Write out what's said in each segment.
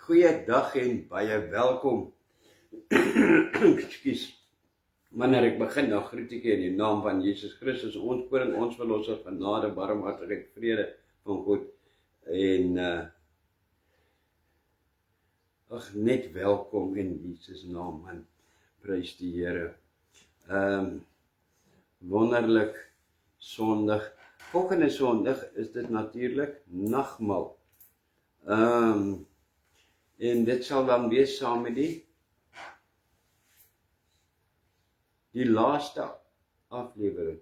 Goeiedag en baie welkom. Ekskuus. Wanneer ek begin, dan groet ek in die naam van Jesus Christus, ons koning, ons verlosser, genade, barmhartigheid, vrede van God. En net welkom in Jesus naam, man. Prys die Here. Wonderlik Sondag. Volgende Sondag is dit natuurlik nagmaal. En dit sal dan wees saam met die laaste aflewering.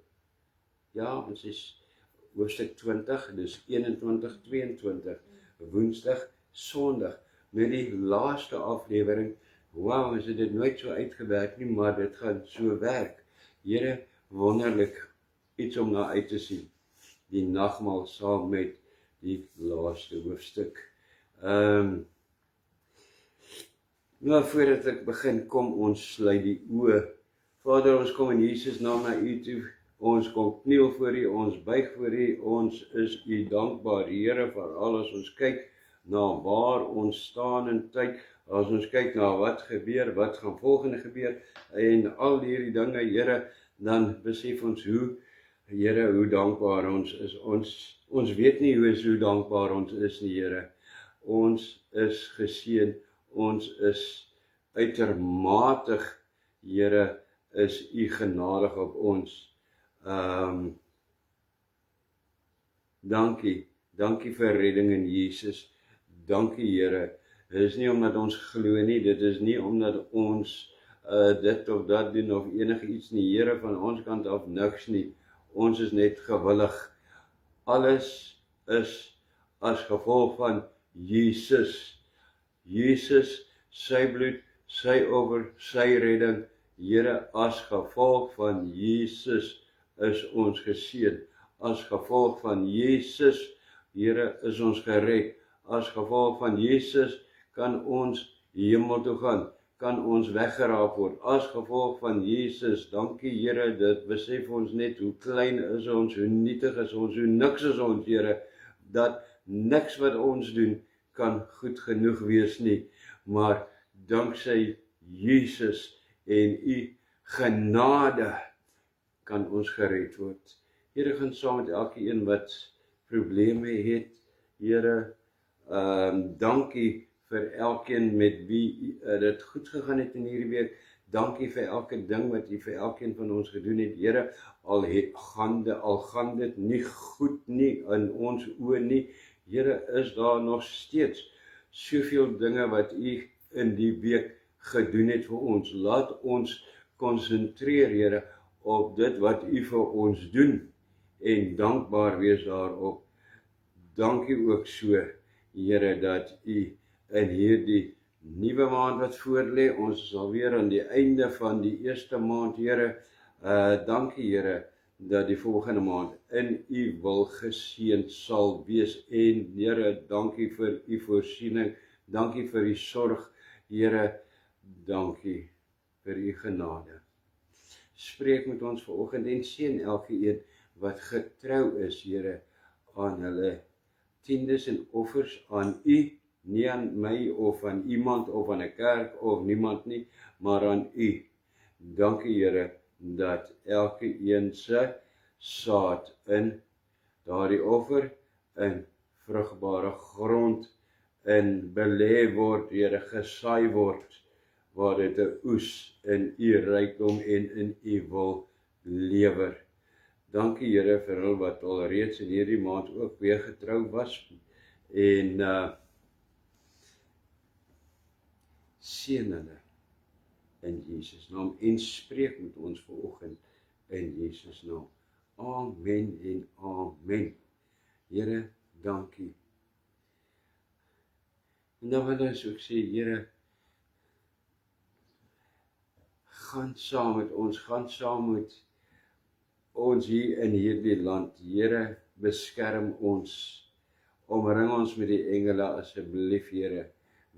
Ja, ons is hoofstuk 20, dus 21, 22, woensdag, sondag, met die laaste aflewering. Wauw, ons het dit nooit so uitgewerk nie, maar dit gaan so werk. Here, wonderlik, iets om na uit te sien. Die nagmaal saam met die laaste hoofstuk. Nou, voordat ek begin, kom ons sluit die oë. Vader, ons kom in Jesus naam na U toe. Ons kom kniel voor U, ons buig voor U. Ons is U dankbaar, Here, vir alles. Ons kyk na waar ons staan in tyd. As ons kyk na wat gebeur, wat gaan volgende gebeur, en al hierdie dinge, Here, dan besef ons Here, hoe dankbaar ons is. Ons weet nie hoe dankbaar ons is nie, Here. Ons is geseën. Ons is uitermate, Here, is U genadig op ons. Dankie vir redding in Jesus. Dankie, Here. Dit is nie omdat ons glo nie, dit is nie omdat ons dit of dat doen of enige iets nie, Here, van ons kant af niks nie. Ons is net gewillig. Alles is as gevolg van Jesus. Jesus, sy bloed, sy offer, sy redding, Here, as gevolg van Jesus is ons geseën. As gevolg van Jesus, Here, is ons gered. As gevolg van Jesus kan ons hemel toe gaan, kan ons weggeraap word. As gevolg van Jesus, dankie Here, dit besef ons net hoe klein is ons, hoe nietig is ons, hoe niks is ons, Here, dat niks wat ons doen kan goed genoeg wees nie, maar danksy Jesus en U genade kan ons gered word. Here, gaan saam met elkeen wat probleme het, Here, dankie vir elkeen met wie dit goed gegaan het in hierdie week. Dankie vir elke ding wat U vir elkeen van ons gedoen het, Here, al gaan dit nie goed nie in ons oë nie, Here, is daar nog steeds soveel dinge wat U in die week gedoen het vir ons. Laat ons konsentreer, Here, op dit wat U vir ons doen en dankbaar wees daarop. Dankie ook so, Here, dat U in hierdie nuwe maand wat voorlê, ons is alweer aan die einde van die eerste maand, Here. Dankie, Here, dat die volgende maand in U wil geseënd sal wees. En Here, dankie vir U voorsiening, dankie vir U sorg, Here, dankie vir U genade. Spreek met ons vanoggend en seën elkeen wat getrou is, Here, aan hulle tiendes en offers aan U, nie aan my of aan iemand of aan 'n kerk of niemand nie, maar aan U. Dankie, Here, dat elkeen se saad in daardie offer in vrugbare grond in belê word, Here, gesaai word, waar dit 'n oes in U rykdom en in U wil lewer. Dankie, Here, vir hulle wat alreeds in hierdie maand ook weer getrou was, en seën hulle in Jesus naam, en spreek met ons vanoggend in Jesus naam. Amen en amen. Here, dankie. En dan wil ons ook sê, Here, gaan saam met ons, gaan saam met ons hier in hierdie land. Here, beskerm ons, omring ons met die engele asseblief, Here.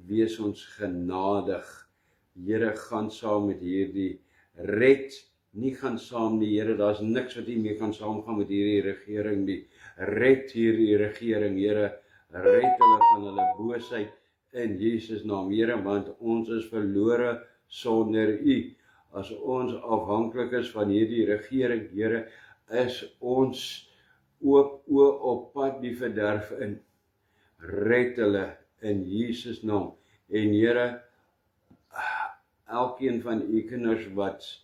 Wees ons genadig. Here, gaan saam met hierdie red, nie gaan saam nie, Here, daar's niks wat U mee kan saamgaan met hierdie regering nie. Red hierdie regering, Here, red hulle van hulle boosheid in Jesus naam, Here, want ons is verlore sonder U. As ons afhanklik is van hierdie regering, Here, is ons oop op pad die verderf in. Red hulle in Jesus naam. En Here, elkeen van U kinders wat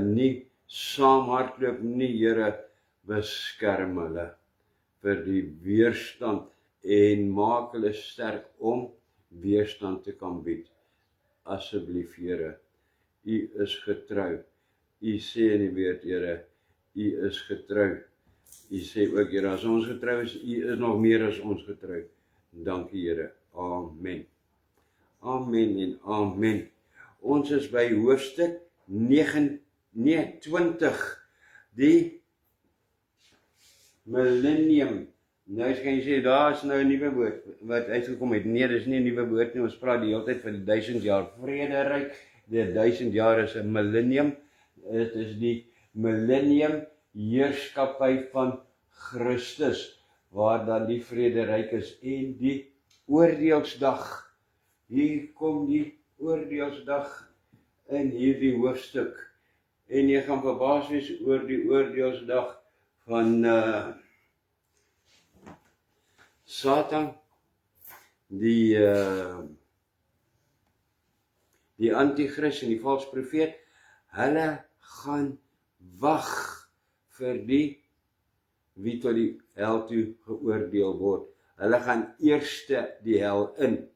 nie saam hardloop nie, Here, beskerm hulle vir die weerstand en maak hulle sterk om weerstand te kan bied. Asseblief, Here, U is getrou. U sê in die woord, Here, U is getrou. U sê ook, Here, as ons getrou is, U is nog meer as ons getrou. Dankie, Here. Amen. Amen en amen. Ons is by hoofstuk 20, die millennium. Nou kan jy sê, daar is nou 'n nuwe woord wat uitgekom het. Nee, dis nie 'n nuwe woord nie. Ons praat die hele tyd van die 1000 jaar vrederyk. Die 1000 jaar is 'n millennium. Dit is die millennium heerskappy van Christus, waar dan die vrederyk is en die oordeelsdag. Hier kom die oordeelsdag in hierdie hoofstuk. En jy gaan verbaas wees oor die oordeelsdag van Satan, die antichrist en die valse profeet. Hulle gaan wag vir die wie tot die hel toe geoordeel word. Hulle gaan eerste die hel in.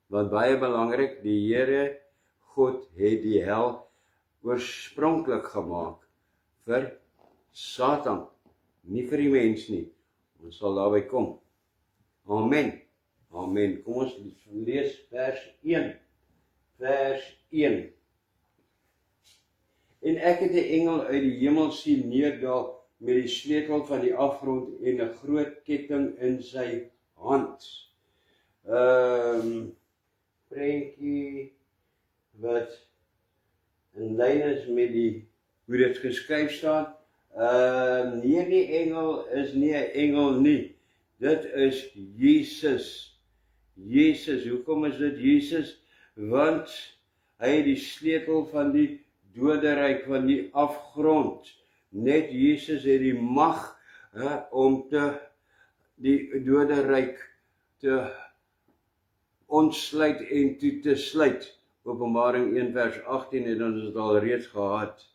Want baie belangrik, die Here God het die hel oorspronklik gemaak vir Satan, nie vir die mens nie. Ons sal daarby kom. Amen. Amen. Kom ons lees vers 1. Vers 1. En ek het 'n engel uit die hemel sien neerdal met die sleutel van die afgrond en 'n groot ketting in sy hand. Prentjie wat in lyn is met die hoe dit geskryf staan. Nee, die engel is nie 'n engel nie. Dit is Jesus. Jesus, hoekom is dit Jesus? Want hy het die sleutel van die doderyk, van die afgrond. Net Jesus het die mag om die doderyk te ontsluit en toe te sluit. Openbaring 1 vers 18 het ons dit al reeds gehad.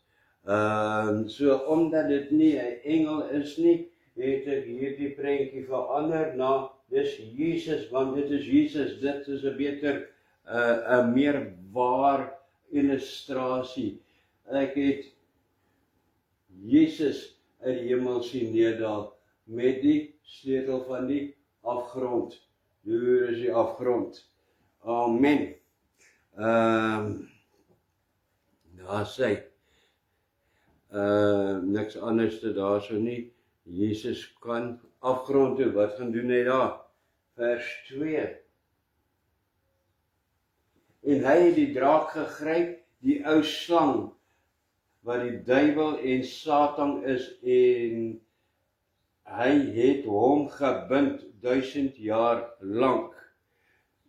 So omdat dit nie 'n engel is nie, het ek hierdie prentjie verander na dis Jesus, want dit is Jesus. Dit is 'n beter 'n meer waar illustrasie. Ek het Jesus uit die hemel sien neerdal met die sleutel van die afgrond. Hier is die afgrond. Amen. Daar sê niks anders te daar so nie. Jesus kan afgrond toe. Wat gaan doen hy daar? Vers 2. En hy het die draak gegryp, die ou slang, wat die duiwel en Satan is, en hy het hom gebind 1000 jaar lank.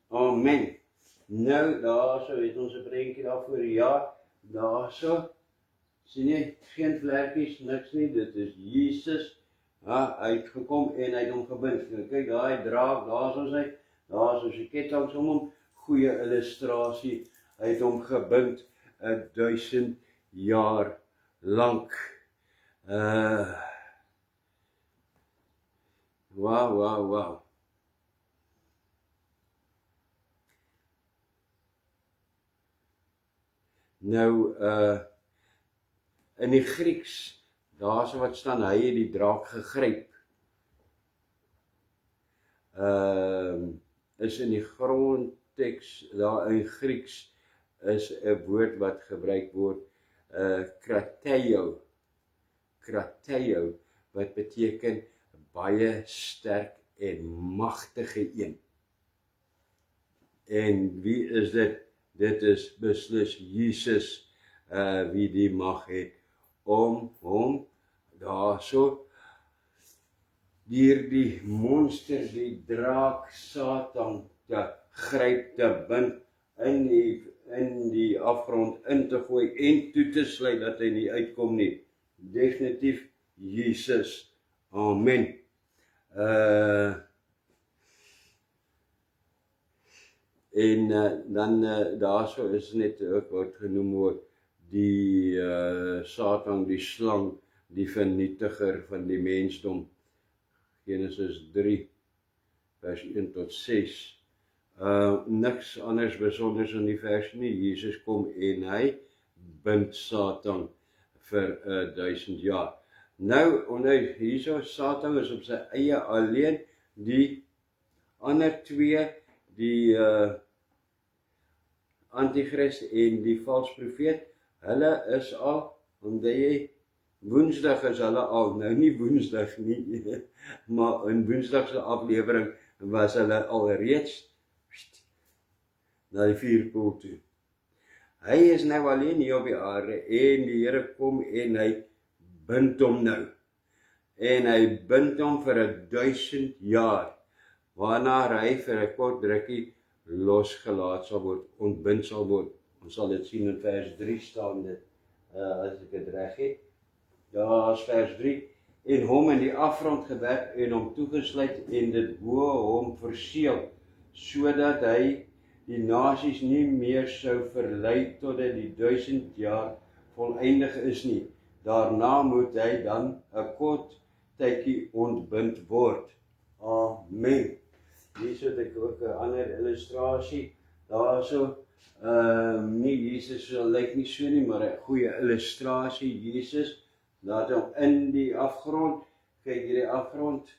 Amen. Nou, daarso het ons 'n prentjie daarvoor, ja, daarso, sien jy, geen vlekkies, niks nie, dit is Jesus, hy het gekom en hy het hom gebind. Nou, kyk, daai draak, daarso sy ketting om hom, goeie illustrasie, hy het hom gebind 1000 jaar lank. Wow. Nou, in die Grieks, daar so wat staan, hy het die draak gegryp. Is in die grondteks, daar in Grieks, is 'n woord wat gebruik word, krateio, wat beteken baie sterk en magtige een. En wie is dit? Dit is beslis Jesus, wie die mag het om hom daarso deur die monster, die draak Satan te gryp, te bind, in die afgrond in te gooi en toe te sluit dat hy nie uitkom nie. Definitief Jesus. Amen. En dan daarso is net ook wat genoem word die Satan, die slang, die vernietiger van die mensdom. Genesis 3 vers 1 tot 6. Niks anders besonders in die vers nie. Jesus kom en hy bind Satan vir 1000 jaar. Nou hierso, Satan is op sy eie alleen, die ander twee, die Antichrist en die vals profeet, hulle is al, omdat jy Woensdag is hulle al, nou nie Woensdag nie, maar in Woensdagse aflewering was hulle al reeds na die vuurpoel toe. Hy is nou alleen hier op die aarde en die Here kom en hy bind hom nou. En hy bind hom vir 1000 jaar, waarna hy vir 'n kort rukkie losgelaat sal word, ontbind sal word. Ons sal dit sien in vers 3 staan dit, as ek dit reg het. Daar is vers 3, en hom in die afgrond gewerp en hom toegesluit en dit bo hom verseël, sodat hy die nasies nie meer sou verlei totdat die 1000 jaar voleindig is nie. Daarna moet hy dan 'n kort tydjie ontbind word. Amen. Hier het ek ook 'n ander illustrasie. Daarso, nie Jesus lyk nie so nie, maar 'n goeie illustrasie. Jesus laat hom in die afgrond, kyk hierdie afgrond,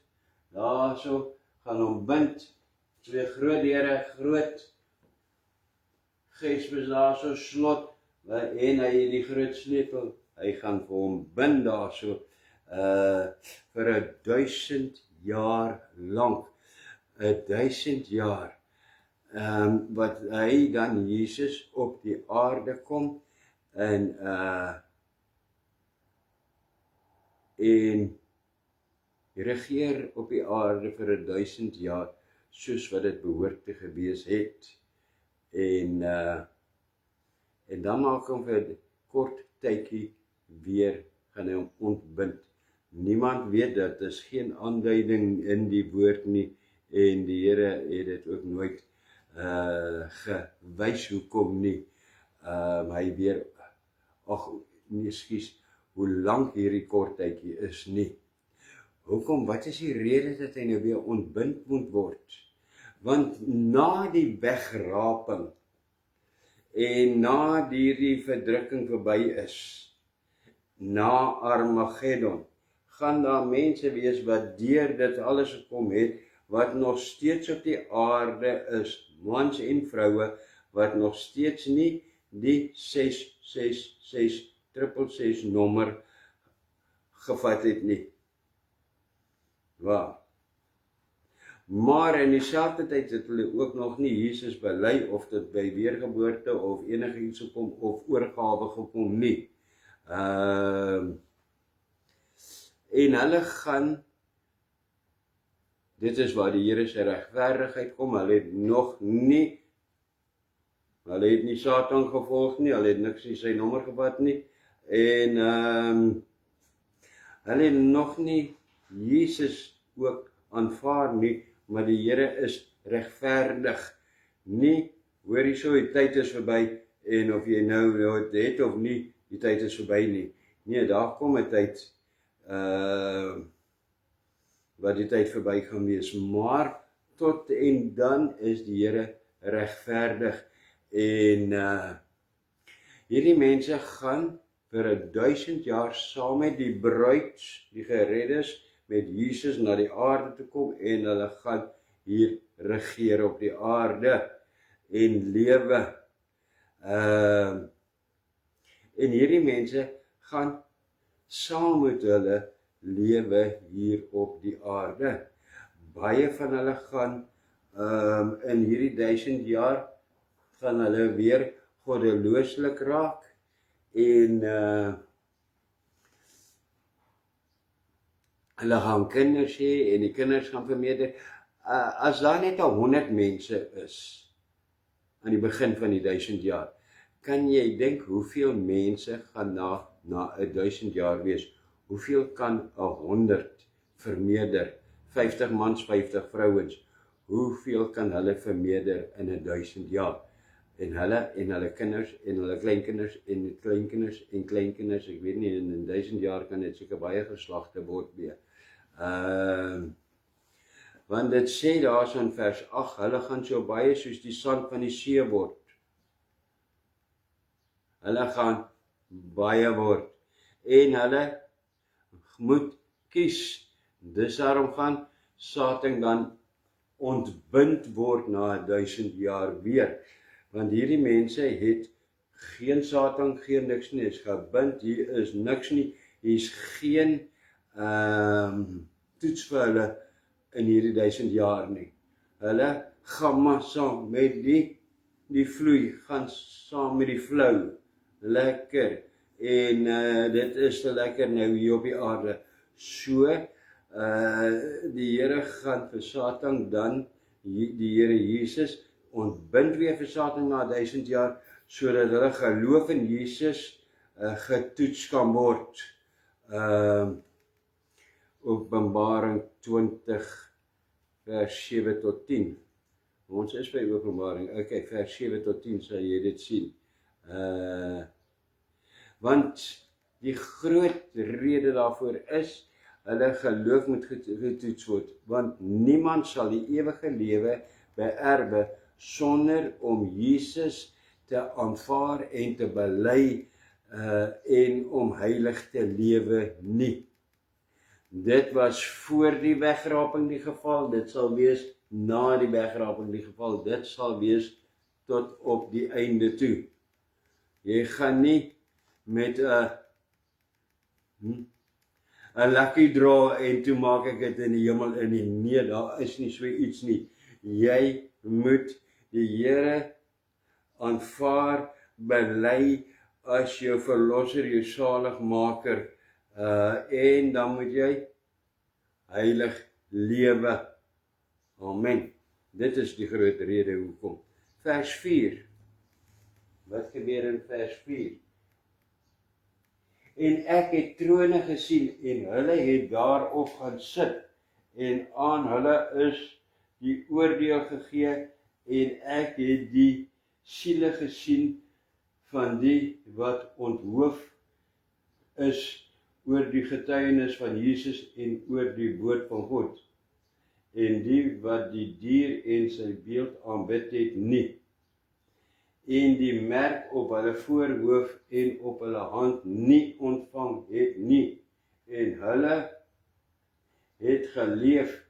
daarso gaan hom bind, twee groot deure, groot gespes daarso, slot, en hy die groot sleutel, hy gaan vir hom bind daarso, vir 1000 jaar lank, 1000 jaar, wat hy dan Jesus op die aarde kom, en regeer op die aarde vir 1000 jaar, soos wat dit behoort te gewees het. En dan maak hom vir 'n kort tydjie weer, gaan hy hom ontbind. Niemand weet dat, is geen aanduiding in die woord nie, en die Here het dit ook nooit gewys hoekom nie. Hy weer, hoe lank hierdie kort tydjie is nie. Hoekom, wat is die rede dat hy nou weer ontbind moet word? Want na die wegraping en na die verdrukking verby is, na Armageddon, gaan daar mense wees wat deur dit alles gekom het, wat nog steeds op die aarde is, mans en vroue, wat nog steeds nie die 666 nommer gevat het nie. Waar? Maar in dieselfde tyd het hulle ook nog nie Jesus bely of dit by weergeboorte of enige iets gekom of oorgawe gekom nie. En hulle gaan, dit is waar die Here se regverdigheid kom, hulle het nie Satan gevolg nie, hulle het niks nie sy nommer gevat nie, en hulle het nog nie Jesus ook aanvaar nie, maar die Here is regverdig. Nie, hoor hierso, die tyd is verby, en of jy nou het of nie, die tyd is verby nie. Nee, daar kom 'n tyd, wat die tyd verby gaan wees, maar tot en dan is die Here regverdig, en hierdie mense gaan vir 1000 jaar saam met die bruid, die gereddes, met Jesus na die aarde te kom, en hulle gaan hier regeer op die aarde, en lewe. En hierdie mense gaan saam met hulle lewe hier op die aarde. Baie van hulle gaan in hierdie 1000 jaar gaan hulle weer goddelooslik raak, en hulle gaan kinders hê, en die kinders gaan vermeerder. as daar net 100 mense is aan die begin van die 1000 jaar, kan jy dink hoeveel mense gaan na 1000 jaar wees? Hoeveel kan 100 vermeerder? 50 mans, 50 vrouens. Hoeveel kan hulle vermeerder in 1000 jaar? En hulle kinders, en hulle kleinkinders, en kleinkinders, en kleinkinders, ek weet nie, in 1000 jaar kan dit seker baie geslagte word weer. Want dit sê daar so in vers 8, hulle gaan so baie soos die sand van die see word. Hulle gaan baie word. En hulle moet kies. Dis daarom gaan Satan dan ontbind word na 1000 jaar weer. Want hierdie mense het geen Satan, geen niks nie, is gebind, hier is niks nie, hier is geen toets vir hulle in hierdie 1000 jaar nie. Hulle gaan maar saam met die vloei, gaan saam met die flou, lekker, en dit is te lekker nou hier op die aarde. So, die Here gaan vir Satan dan, die Here Jesus, ontbind weer vir Satan na 1000 jaar, sodat hulle geloof in Jesus getoets kan word. Openbaring 20 vers 7 tot 10. Ons is by Openbaring, okay, vers 7 tot 10 sal jy dit sien. Want die groot rede daarvoor is, hulle geloof moet getoets word, want niemand sal die ewige lewe beerwe sonder om Jesus te aanvaar en te bely en om heilig te lewe nie. Dit was voor die wegraping die geval, dit sal wees na die wegraping die geval, dit sal wees tot op die einde toe. Jy gaan nie met 'n lucky draw en toe maak ek dit in die hemel in die nee, daar is nie so iets nie. Jy moet die Here aanvaar, bely as jou verlosser, jou saligmaker, en dan moet jy heilig lewe. Amen. Dit is die groot rede hoekom. Vers 4. Wat gebeur in vers 4? En ek het trone gesien, en hulle het daarop gaan sit, en aan hulle is die oordeel gegee, en ek het die siele gesien van die wat onthoof is oor die getuienis van Jesus en oor die woord van God. En die wat die dier en sy beeld aanbid het nie. En die merk op hulle voorhoof en op hulle hand nie ontvang het nie. En hulle het geleef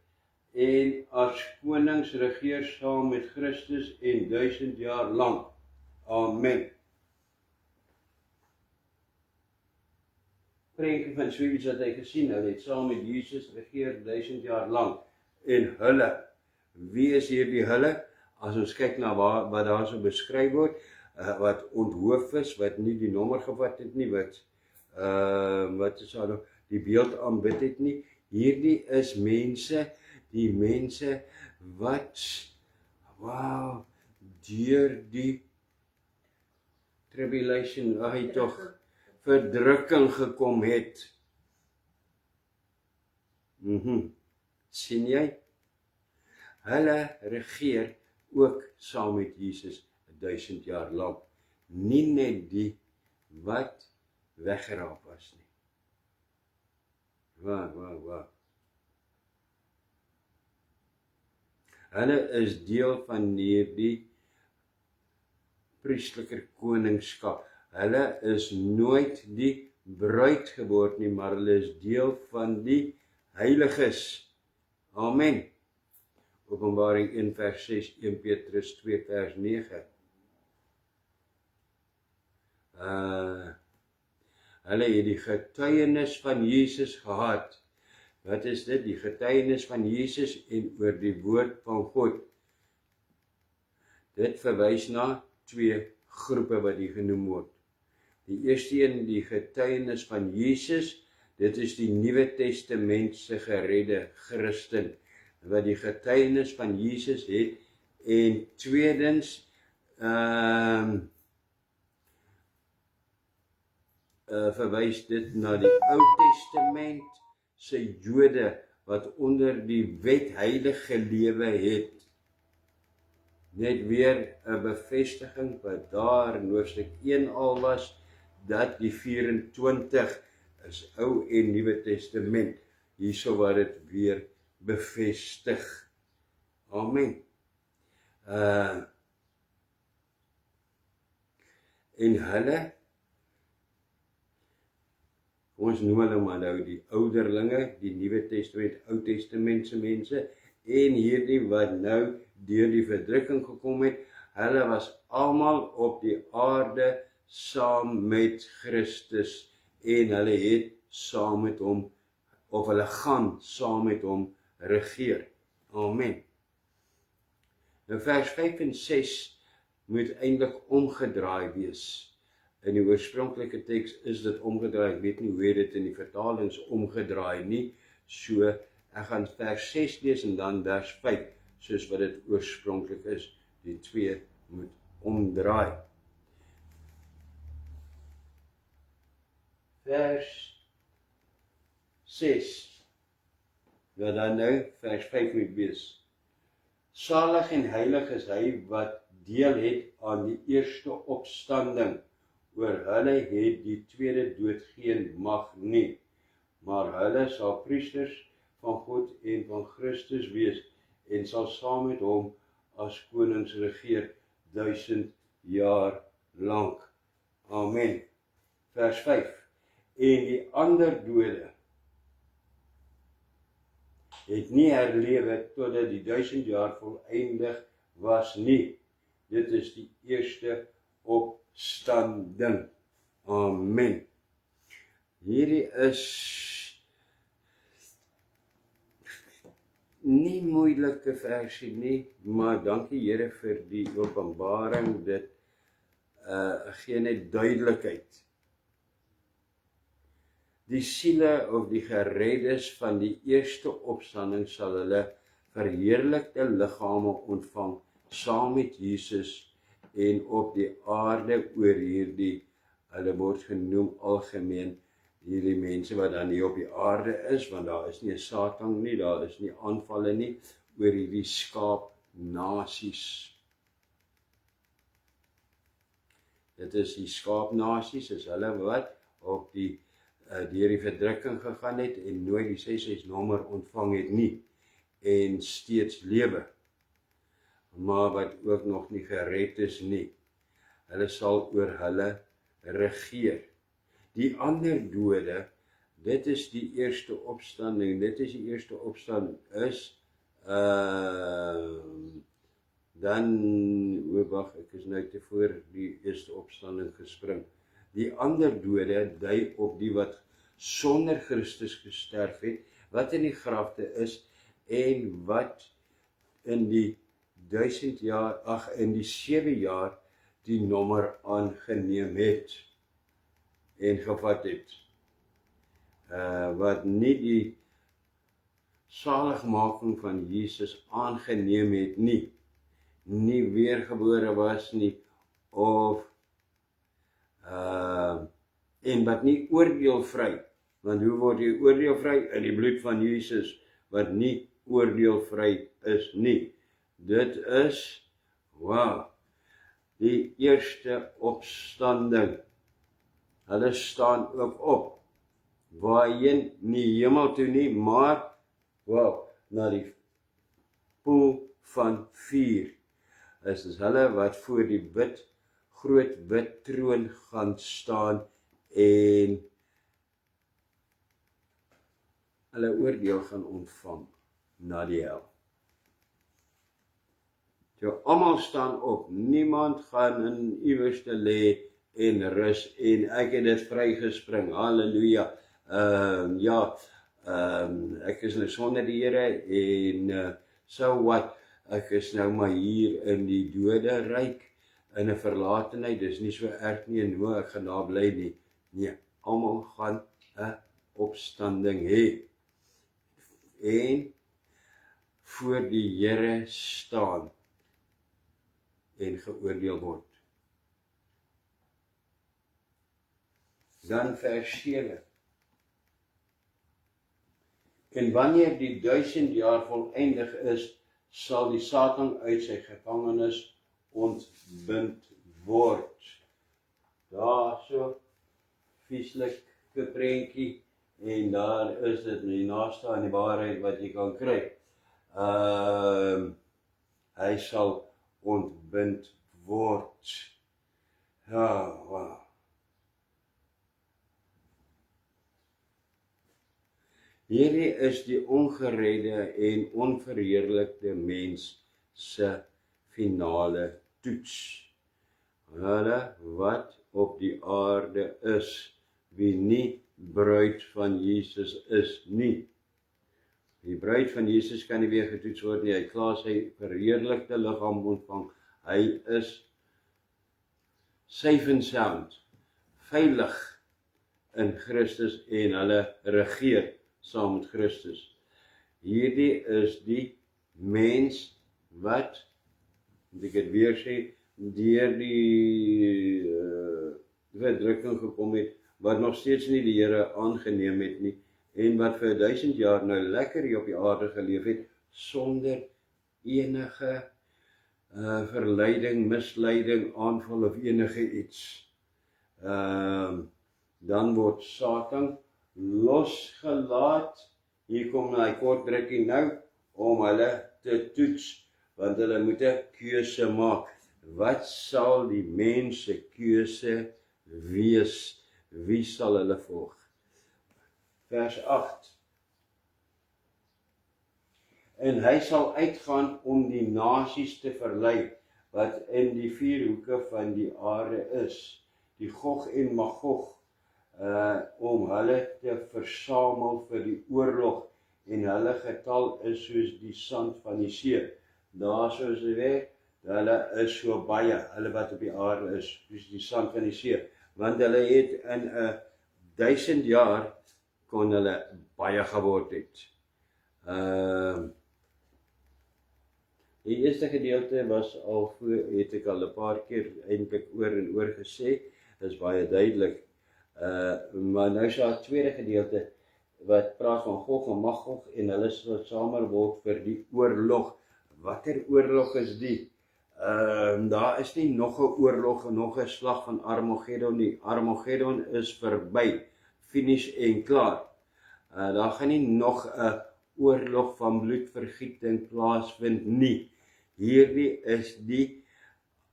en as konings regeer saam met Christus en 1000 jaar lang. Amen. Prentjie van so iets wat hy gesien het saam met Jesus regeer 1000 jaar lang. En hulle, wie is hier die hulle? As ons kyk na wat daar so beskryf word, wat onthoof is, wat nie die nommer gevat het nie, wat is daar nog, die beeld aanbid het nie. Hierdie is mense, die mense wat, deur die tribulation, verdrukking gekom het. Sien jy? Hulle regeer ook saam met Jesus 1000 jaar lang. Nie net die wat weggeraap was nie. Hulle is deel van hierdie priestelike koningskap. Hulle is nooit die bruid geword nie, maar hulle is deel van die heiliges. Amen. Openbaring 1 vers 6, 1 Petrus 2 vers 9. Hulle het die getuienis van Jesus gehad. Wat is dit? Die getuienis van Jesus en oor die woord van God. Dit verwys na twee groepe wat hier genoem word. Die eerste een, die getuienis van Jesus, dit is die Nuwe Testamentse geredde Christen. wat die getuienis van Jesus het, en tweedens verwys dit na die Ou Testament se Jode wat onder die wet heilig gelewe het. Net weer 'n bevestiging wat daar in hoofstuk 1 al was, dat die 24 is Ou en Nuwe Testament. Hierso waar dit weer bevestig. Amen. En hulle, ons noem hulle maar nou die ouderlinge, die Nuwe Testament, Ou Testamentse mense, en hierdie wat nou deur die verdrukking gekom het, hulle was almal op die aarde saam met Christus, en hulle het saam met hom, of hulle gaan saam met hom regeer. Amen. Nou vers 5 en 6 moet eintlik omgedraai wees. In die oorspronklike teks is dit omgedraai, ek weet nie hoe dit in die vertalings omgedraai nie, so ek gaan vers 6 lees en dan vers 5, soos wat dit oorspronklik is, die twee moet omdraai. Vers 6, wat dan nou vers 5 moet wees. Salig en heilig is hy wat deel het aan die eerste opstanding. Oor hulle het die tweede dood geen mag nie, maar hulle sal priesters van God en van Christus wees, en sal saam met hom as konings regeer 1000 jaar lank. Amen. Vers 5. En die ander dode het nie herlewe totdat die 1000 jaar volëindig was nie. Dit is die eerste opstanding. Amen. Hierdie is nie moeilike versie nie, maar dankie Here vir die openbaring, dit gee net duidelikheid. Die siele of die gereddes van die eerste opstanding sal hulle verheerlikte liggame ontvang saam met Jesus en op die aarde oor hierdie, hulle word genoem algemeen, hierdie mense wat dan hier op die aarde is, want daar is nie 'n Satan nie, daar is nie aanvalle nie, oor hierdie skaapnasies. Dit is die skaapnasies, is hulle wat op die deur die verdrukking gegaan het en nooit die 66 nommer ontvang het nie, en steeds lewe, maar wat ook nog nie gered is nie. Hulle sal oor hulle regeer. Die ander dode, dit is die eerste opstanding, dit is die eerste opstanding, is dan, wag, ek is nou tevore die eerste opstanding gespring. Die ander dode dui op die wat sonder Christus gesterf het, wat in die grafte is, en wat in die 1000 jaar, in die 7 jaar die nommer aangeneem het en gevat het. Wat nie die saligmaking van Jesus aangeneem het nie, nie weergebore was nie, of en wat nie oordeelvry, want hoe word jy oordeelvry? In die bloed van Jesus, wat nie oordeelvry is nie. Dit is, die eerste opstanding. Hulle staan ook op, waarheen nie hemel toe nie, maar, na die poel van vuur. Is hulle wat voor die groot wit troon gaan staan en hulle oordeel gaan ontvang na die hel. So almal staan op, niemand gaan in iewers te lê en rus, en ek het dit vrygespring, halleluja. Ek is nou sonder die Here, en so wat, ek is nou maar hier in die doderyk, in 'n verlatenheid, dis nie so erg nie, en hoe ek gaan daar bly nie. Nee, almal gaan 'n opstanding hê. En voor die Here staan en geoordeel word. Dan vers 7. En wanneer die 1000 jaar voleindig is, sal die Satan uit sy gevangenis ontbind word. Daar so vieslike prentjie, en daar is dit die naaste aan die waarheid wat jy kan kry. Hy sal ontbind word. Ja, wow. Hierdie is die ongeredde en onverheerlikte mens se finale toets. Hulle wat op die aarde is, wie nie bruid van Jesus is nie. Die bruid van Jesus kan nie weer getoets word nie, hy het klaar sy verheerlikte liggaam ontvang. Hy is safe and sound, veilig in Christus en hulle regeer saam met Christus. Hierdie is die mens wat, moet ek het weer sê, deur die verdrukking gekom het, wat nog steeds nie die Here aangeneem het nie, en wat vir 1000 jaar nou lekker hier op die aarde geleef het, sonder enige verleiding, misleiding, aanval of enige iets. Dan word Satan losgelaat. Hier kom hy kort drukkie nou, om hulle te toets, want hulle moet 'n keuse maak. Wat sal die mens se keuse wees? Wie sal hulle volg? Vers 8. En hy sal uitgaan om die nasies te verlei, wat in die 4 hoeke van die aarde is, die Gog en Magog, om hulle te versamel vir die oorlog, en hulle getal is soos die sand van die see. Daar soos jy weet, hulle is so baie, hulle wat op die aarde is, soos die sand van die see, want hulle het in 1000 jaar kon hulle baie geword het. Die eerste gedeelte was al het ek al 'n paar keer eintlik oor en oor gesê, is baie duidelik. Maar nou is daar 'n tweede gedeelte wat praat van Gog en Magog en hulle sal saam word vir die oorlog. Watter oorlog is die? Daar is nie nog 'n oorlog, nog 'n slag van Armageddon nie. Armageddon is verby, finish en klaar. Daar gaan nie nog 'n oorlog van bloedvergieting plaasvind nie. Hierdie is die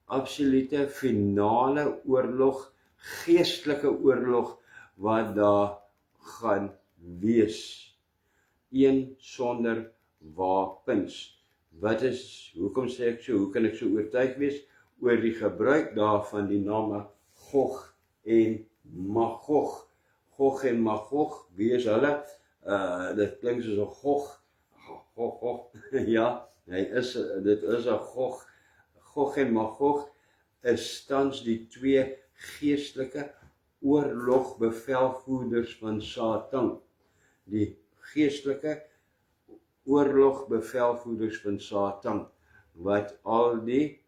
absolute finale oorlog, geestelike oorlog wat daar gaan wees. Een sonder wapens. Hoekom sê ek so, hoe kan ek so oortuig wees oor die gebruik daarvan die name Gog en Magog. Gog en Magog, wie is hulle? Dit klink soos 'n Gog, ja, dit is 'n Gog. Gog en Magog is tans die 2 geestelike oorlogbevelvoerders van Satan. Die geestelike oorlogbevelvoerders van Satan, wat al die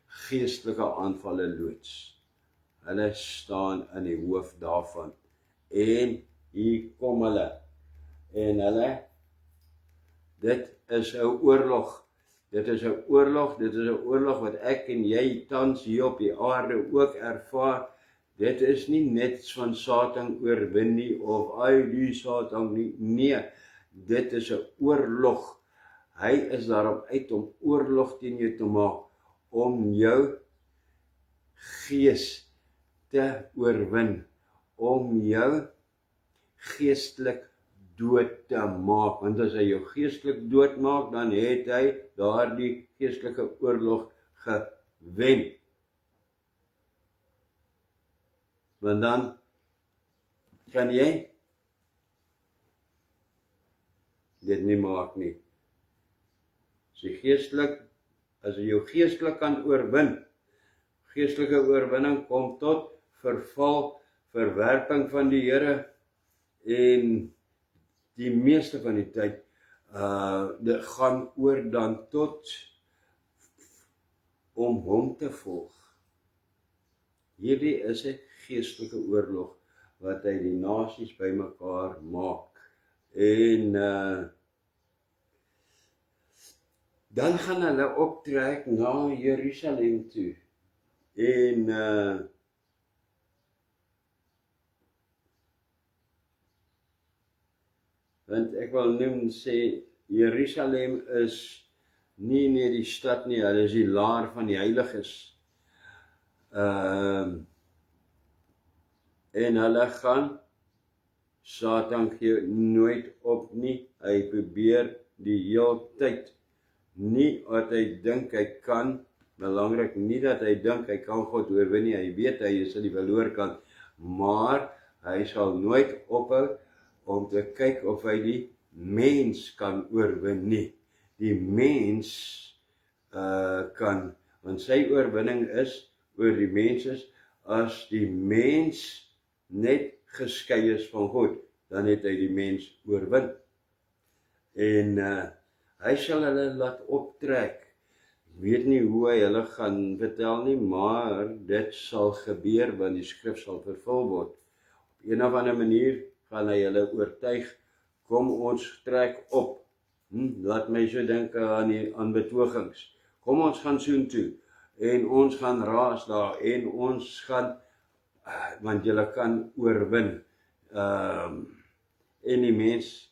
geestelike aanvalle loods. Hulle staan in die hoof daarvan. En hier kom hulle. En hulle, dit is 'n oorlog. Dit is 'n oorlog wat ek en jy tans hier op die aarde ook ervaar. Dit is nie net van Satan oorwin nie, of die Satan nie. Nee, dit is 'n oorlog. Hy is daarop uit om oorlog teen jou te maak, om jou gees te oorwin, om jou geestelik dood te maak. Want as hy jou geestelik dood maak, dan het hy daardie geestelike oorlog gewen. Want dan kan jy dit nie maak nie. As jy jou geestelik kan oorwin, geestelike oorwinning kom tot verval, verwerping van die Here, en die meeste van die tyd Dit gaan oor dan tot om hom te volg. Hierdie is 'n geestelike oorlog wat hy die nasies bymekaar maak. En dan gaan hulle optrek na Jerusalem toe. En want ek wil noem sê Jerusalem is nie net die stad nie, hulle is die laar van die heiliges. En hulle gaan Satan gee nooit op nie. Hy probeer die hele tyd nie wat hy dink hy kan, belangrik nie dat hy dink hy kan God oorwin nie, hy weet hy is aan die verloor kant, maar hy sal nooit ophou om te kyk of hy die mens kan oorwin nie. Die mens kan, want sy oorwinning is oor die mens is, as die mens net geskei is van God, dan het hy die mens oorwin. En hy sal hulle laat optrek. Ek weet nie hoe hy hulle gaan vertel nie, maar dit sal gebeur, want die skrif sal vervul word. Op een of ander manier gaan hy hulle oortuig, kom ons trek op. Laat my so dink aan betogings. Kom ons gaan soontoe, en ons gaan raas daar, en ons gaan, want julle kan oorwin. En die mens,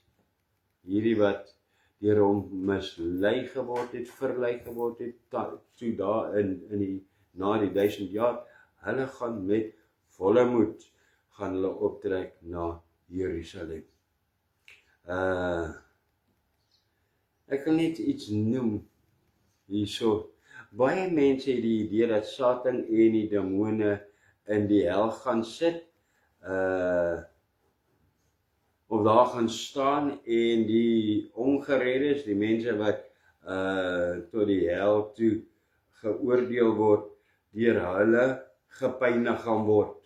hierdie wat deur hom mislei geword het, verlei geword het, toe daar na die 1000 jaar, hulle gaan met volle moed, gaan hulle optrek na Jerusalem. Ek wil net iets noem hierso. Baie mense het die idee dat Satan en die demone in die hel gaan sit, of daar gaan staan, en die ongereddes, die mense wat tot die hel toe geoordeel word, deur hulle gepynig gaan word.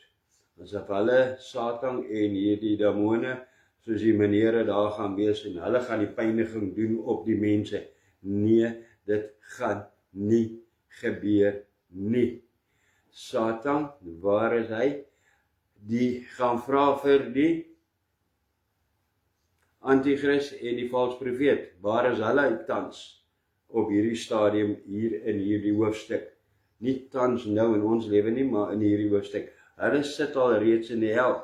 Asof hulle Satan en hierdie demone, soos die menere daar gaan wees, en hulle gaan die pyniging doen op die mense. Nee, dit gaan nie gebeur nie. Satan, waar is hy? Die gaan vra vir die Antichrist en die valse profeet. Waar is hulle tans op hierdie stadium hier in hierdie hoofstuk? Nie tans nou in ons lewe nie, maar in hierdie hoofstuk. Hulle sit al reeds in die hel,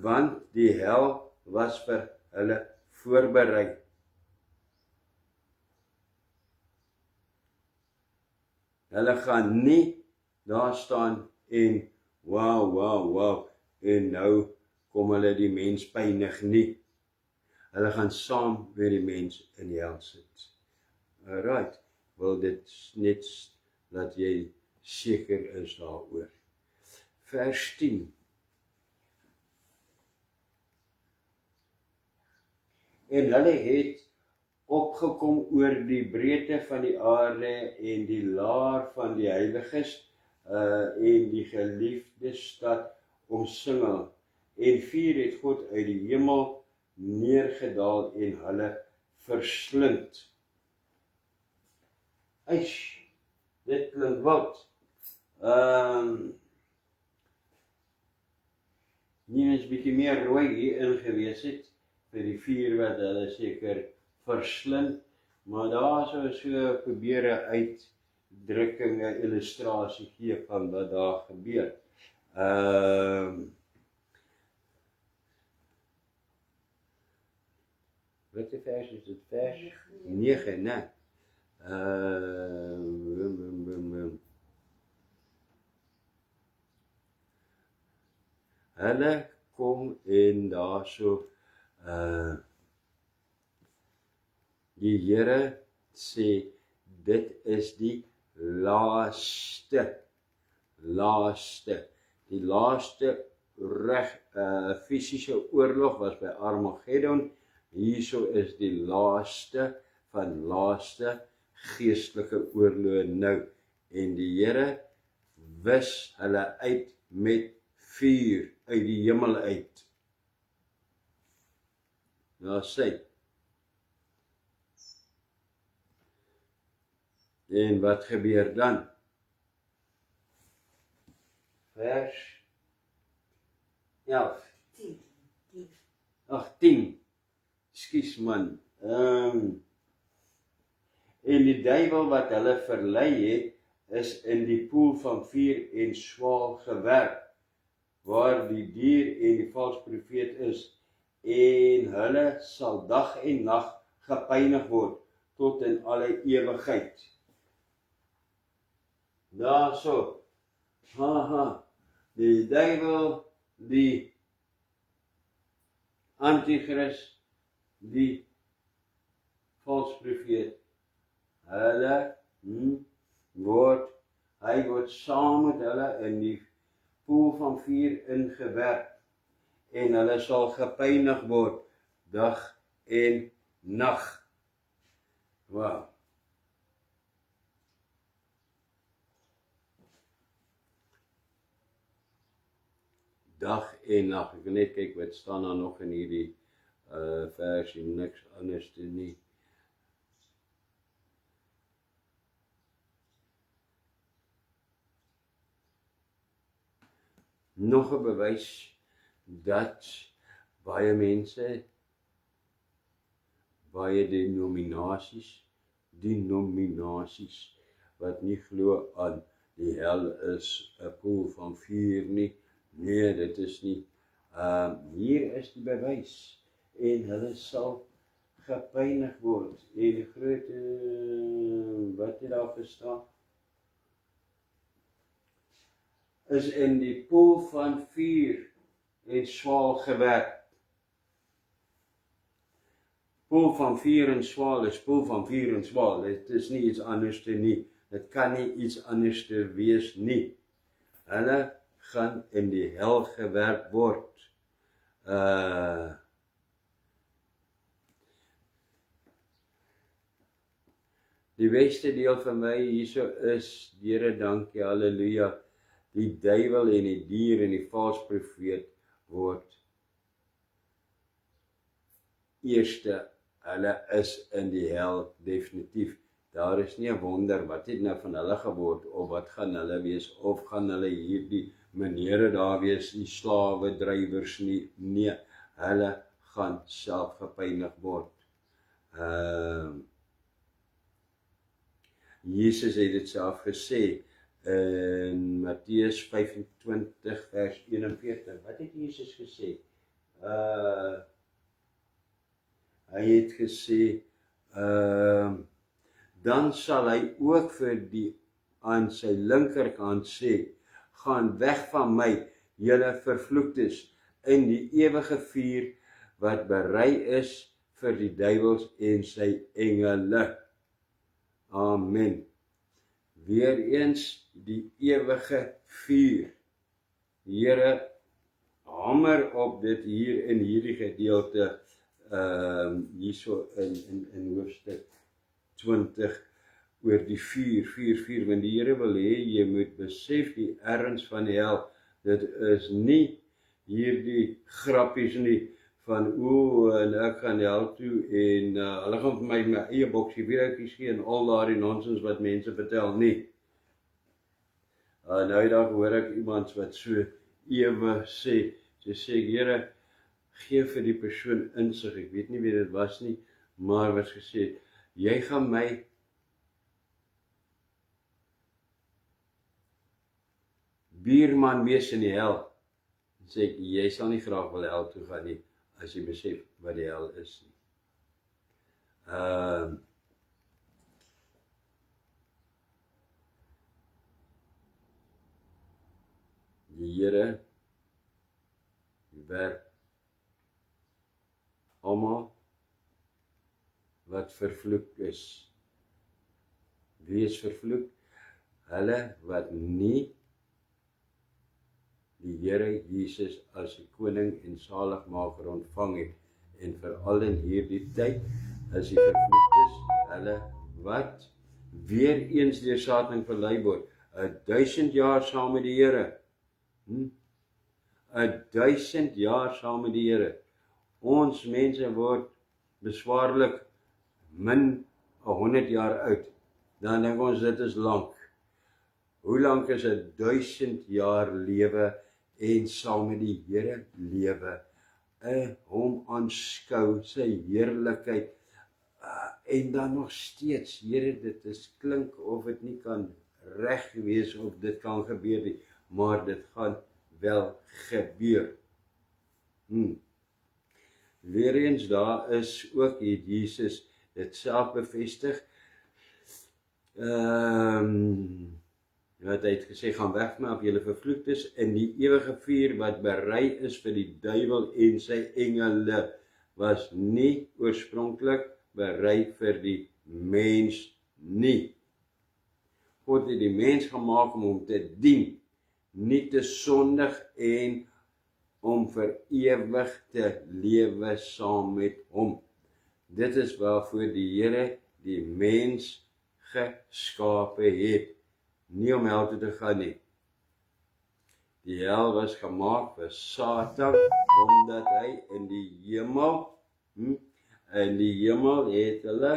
want die hel was vir hulle voorberei. Hulle gaan nie daar staan en wow, en nou kom hulle die mens pynig nie. Hulle gaan saam met die mens in die hel sit. Alright, wil dit net dat jy seker is daaroor. Vers 10. En hulle het opgekom oor die breedte van die aarde en die laar van die heiliges en die geliefde stad omsingel. En vuur het God uit die hemel neergedaal en hulle verslind. Eish, dit klink wat. Nie eens bietjie meer rooi hierin gewees het, vir die vuur wat hulle seker verslind, maar daar so probeer 'n uitdrukking, 'n illustrasie gee van wat daar gebeur. Wat die vers is dit? Vers 9, né? Hulle kom en daarso die Here sê, dit is die laaste. Die laaste fisiese oorlog was by Armageddon. Hierso is die laaste van laaste geestelike oorloë nou. En die Here wis hulle uit met vuur uit die hemel uit. Nou sê, En wat gebeur dan? Vers 11. 10. Ekskuus man. En die duiwel wat hulle verlei het, is in die poel van vuur en swaal gewerp, waar die dier en die valse profeet is, en hulle sal dag en nag gepynig word, tot in alle ewigheid. Daarso, die duiwel, die antichrist, die valse profeet, hulle hy word saam met hulle in die poel van vuur ingewerp, en hulle sal gepynig word, dag en nag. Wow. Dag en nag. Ek wil net kyk wat staan daar nog in hierdie versie, niks anders te nie. Nog 'n bewys dat baie mense, baie denominasies wat nie glo aan die hel is 'n poel van vuur nie. Nee, dit is nie. Hier is die bewys, en hulle sal gepynig word. En die groot, wat het daar gestaan? Is in die poel van vuur en swaal gewerp. Poel van vuur en swaal is poel van vuur en swaal. Dit is nie iets anders te nie. Dit kan nie iets anders te wees nie. Hulle gaan in die hel gewerp word. Die beste deel van my hierso is, Here dankie, halleluja, die duiwel en die dier en die valse profeet word eerste, hulle is in die hel definitief. Daar is nie 'n wonder wat het nou van hulle geword, of wat gaan hulle wees, of gaan hulle hierdie menere daar wees, die slawe drywers nie. Nee, hulle gaan self gepynig word. Jesus het dit self gesê in Matteus 25 vers 41. Wat het Jesus gesê? Hy het gesê, dan sal hy ook vir die aan sy linkerkant sê, gaan weg van my, julle vervloektes, in die ewige vuur wat berei is vir die duiwels en sy engele. Amen. Weereens die ewige vuur. Here, hamer op dit hier in hierdie gedeelte, hierso in hoofstuk 20, oor die vuur, want die Here wil hê, jy moet besef die erns van die hel, dit is nie hierdie grappies nie, van en ek gaan hel toe, en hulle gaan vir my eie boksie weertjies gee, en al daardie nonsens wat mense vertel nie. Nou dan hoor ek iemand wat so ewe sê, Here, gee vir die persoon insig, ek weet nie wie dit was nie, maar wat gesê, jy gaan my buurman wees in die hel. En sê ek, jy sal nie graag wil hel toe gaan nie, as jy besef wat die hel is nie. Die Here werk almal wat vervloek is. Wie is vervloek? Hulle wat nie die Here Jesus as die koning en saligmaker ontvang het, en veral in hierdie tyd, as die vervloektes, hulle wat weer eens deur Satan verlei word, 1000 jaar saam met die Here, 1000 jaar saam met die Here. Ons mense word beswaarlik min 100 jaar oud. Dan dink ons dit is lank. Hoe lank is 1000 jaar lewe en saam met die Here lewe? Hom aanskou, sy heerlikheid, en dan nog steeds, Here, dit is klink of dit nie kan reg wees of dit kan gebeur nie, maar dit gaan wel gebeur. Weereens daar is ook hier Jesus dit self bevestig. Wat hy het gesê, gaan weg maar of julle vervloekt is in die ewige vuur wat berei is vir die duiwel en sy engele, was nie oorspronklik berei vir die mens nie. God het die mens gemaak om hom te dien, nie te sondig en om vir ewig te lewe saam met hom. Dit is waarvoor die Here die mens geskape het, nie om hel toe te gaan nie. Die hel was gemaak vir Satan, omdat hy in die hemel het hulle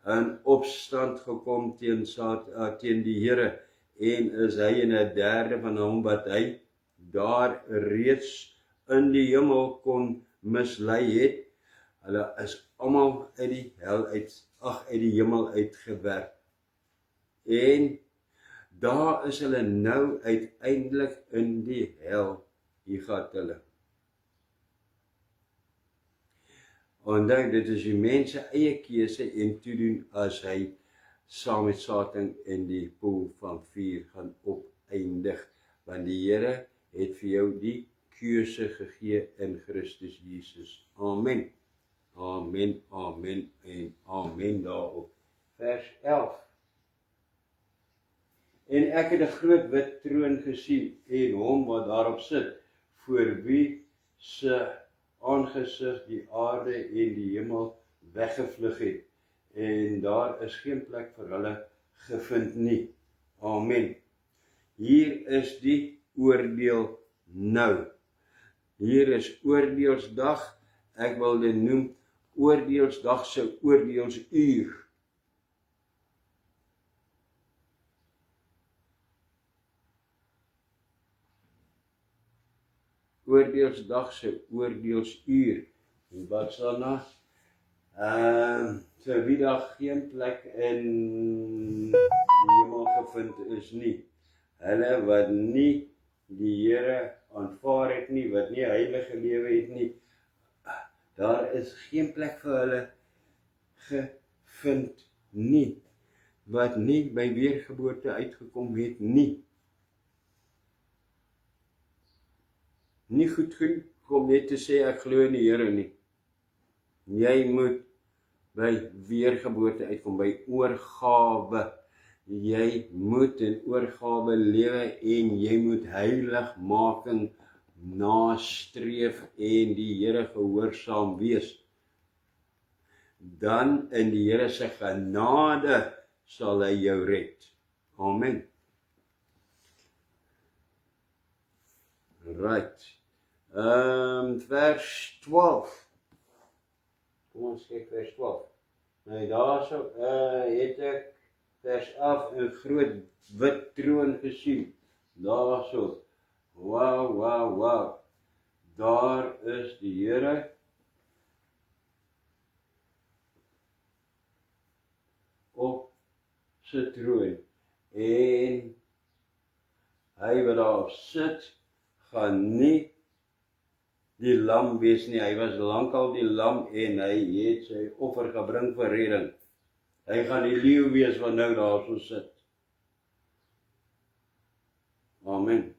in opstand gekom teen die Here, en is hy in 'n derde van hom wat hy daar reeds in die hemel kon mislei het. Hulle is almal uit die hemel uitgewerp. En daar is hulle nou uiteindelik in die hel. Hier gaat hulle. Onthou, dit is die mens se eie keuse en toedoen as hy saam met Satan in die poel van vuur gaan opeindig. Want die Here het vir jou die keuse gegee in Christus Jesus. Amen. Amen, amen en amen daarop. Vers 11. En ek het 'n groot wit troon gesien en hom wat daarop sit, voor wie se aangesig die aarde en die hemel weggevlug het, en daar is geen plek vir hulle gevind nie. Amen. Hier is die oordeel nou. Hier is oordeelsdag. Ek wil dit noem oordeelsdag se oordeelsuur. Oordeelsdag se oordeelsuur. En wat sal na? So wie daar geen plek in die hemel gevind is nie. Hulle wat nie die Here aanvaar het nie, wat nie heilige lewe het nie, daar is geen plek vir hulle gevind nie, wat nie by weergeboorte uitgekom het nie. Nie goed kom net te sê ek glo in die Here nie. Jy moet by weergeboorte uitkom, by oorgawe. Jy moet in oorgawe lewe en jy moet heiligmaking nastreef en die Here gehoorsaam wees. Dan in die Here se genade sal hy jou red. Amen. Right. Vers 12. Kom ons kyk vers 12. Nou daarso het ek vers 11 'n groot wit troon gesien. Daarso. Wow. Daar is die Here. Op sy troon. En hy wat daar sit, gaan nie die lam wees nie. Hy was lankal die lam en hy het sy offer gebring vir redding. Hy gaan die leeu wees wat nou daar so sit. Amen.